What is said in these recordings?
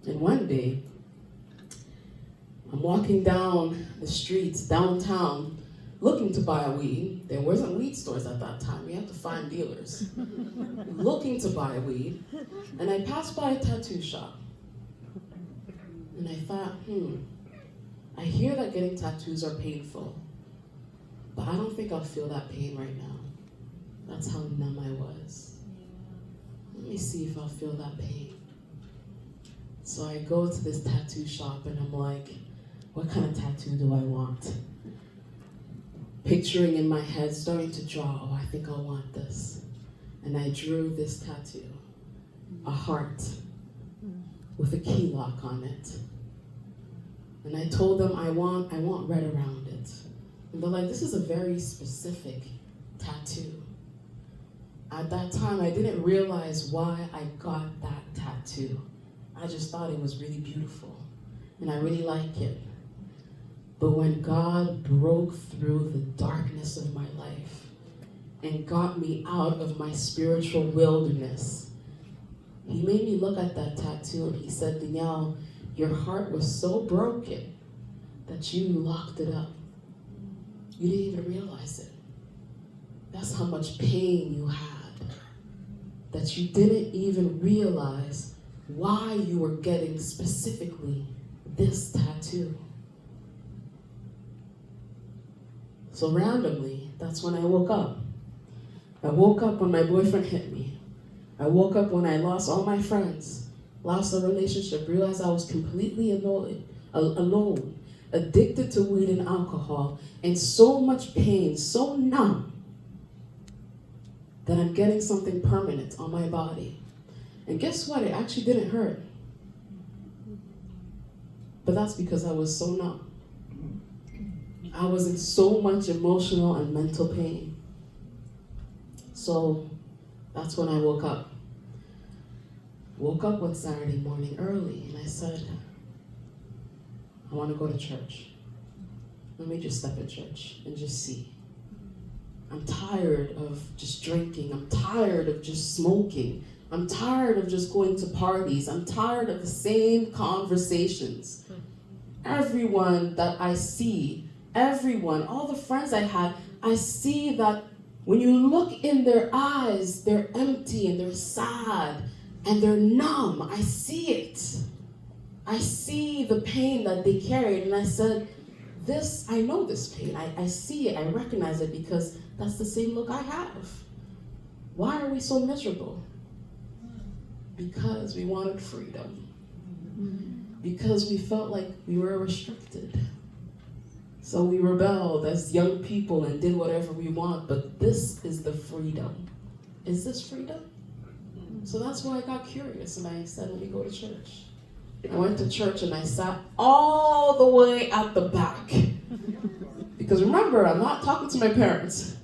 And one day, I'm walking down the streets downtown looking to buy weed. There wasn't weed stores at that time. We had to find dealers. Looking to buy weed. And I passed by a tattoo shop. And I thought, I hear that getting tattoos are painful. But I don't think I'll feel that pain right now. That's how numb I was. Let me see if I'll feel that pain. So I go to this tattoo shop and I'm like, what kind of tattoo do I want? Picturing in my head, starting to draw, oh, I think I want this. And I drew this tattoo, a heart with a key lock on it. And I told them I want red around it. And they're like, this is a very specific tattoo. At that time, I didn't realize why I got that tattoo. I just thought it was really beautiful, and I really like it. But when God broke through the darkness of my life and got me out of my spiritual wilderness, he made me look at that tattoo and he said, Danielle, your heart was so broken that you locked it up. You didn't even realize it. That's how much pain you had, that you didn't even realize why you were getting specifically this tattoo. So randomly, that's when I woke up. I woke up when my boyfriend hit me. I woke up when I lost all my friends, lost a relationship, realized I was completely alone, addicted to weed and alcohol, and so much pain, so numb, that I'm getting something permanent on my body. And guess what? It actually didn't hurt. But that's because I was so numb. I was in so much emotional and mental pain. So that's when I woke up. Woke up one Saturday morning early and I said, I want to go to church. Let me just step in church and just see. I'm tired of just drinking. I'm tired of just smoking. I'm tired of just going to parties. I'm tired of the same conversations. Everyone that I see, all the friends I had, I see that when you look in their eyes, they're empty and they're sad and they're numb. I see it. I see the pain that they carried. And I said, I know this pain. I see it. I recognize it because that's the same look I have. Why are we so miserable? Because we wanted freedom. Because we felt like we were restricted. So we rebelled as young people and did whatever we want, but this is the freedom. Is this freedom? So that's why I got curious and I said, let me go to church. I went to church and I sat all the way at the back. Because remember, I'm not talking to my parents.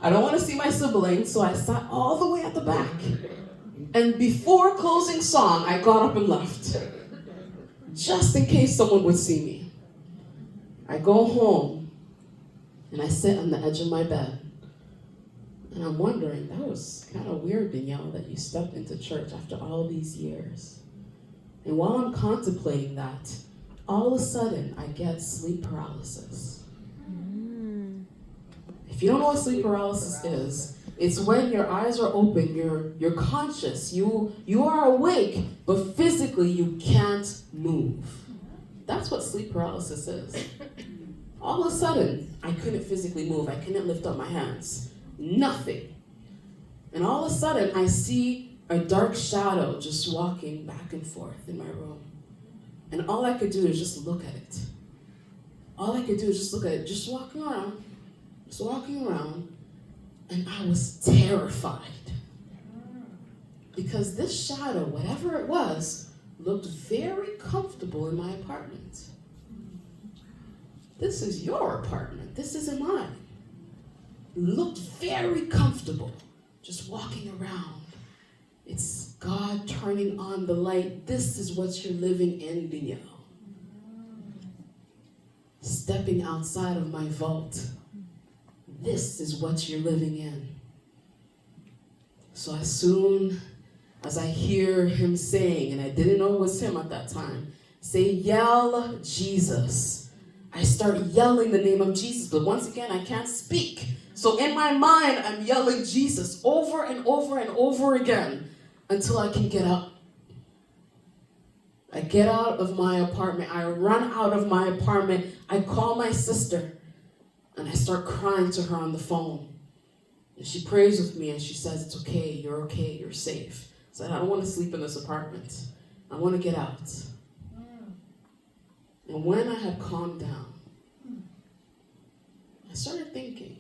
I don't want to see my siblings, so I sat all the way at the back. And before closing song, I got up and left. Just in case someone would see me. I go home and I sit on the edge of my bed. And I'm wondering, that was kind of weird, Danielle, that you stepped into church after all these years. And while I'm contemplating that, all of a sudden I get sleep paralysis. If you don't know what sleep paralysis is, it's when your eyes are open, you're conscious, you are awake, but physically you can't move. That's what sleep paralysis is. All of a sudden, I couldn't physically move. I couldn't lift up my hands. Nothing. And all of a sudden, I see a dark shadow just walking back and forth in my room. And all I could do is just look at it. All I could do is just look at it, just walking around. And I was terrified. Because this shadow, whatever it was, looked very comfortable in my apartment. This is your apartment. This isn't mine. Looked very comfortable, just walking around. It's God turning on the light. This is what you're living in, Danielle. Stepping outside of my vault. This is what you're living in. So as soon as I hear him saying, and I didn't know it was him at that time, say, yell Jesus. I start yelling the name of Jesus, but once again, I can't speak. So in my mind, I'm yelling Jesus over and over and over again until I can get up. I get out of my apartment. I run out of my apartment. I call my sister, and I start crying to her on the phone. And she prays with me, and she says, it's okay, you're safe. I said, I don't want to sleep in this apartment. I want to get out. And when I had calmed down, I started thinking,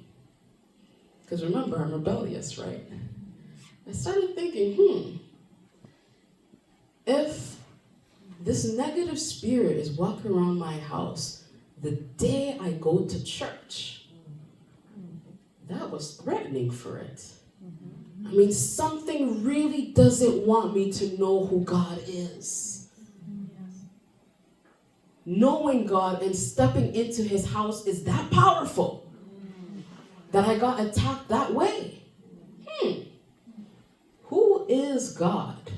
because remember, I'm rebellious, right? I started thinking, if this negative spirit is walking around my house the day I go to church, that was threatening for it. I mean, something really doesn't want me to know who God is. Knowing God and stepping into his house is that powerful that I got attacked that way. Who is God?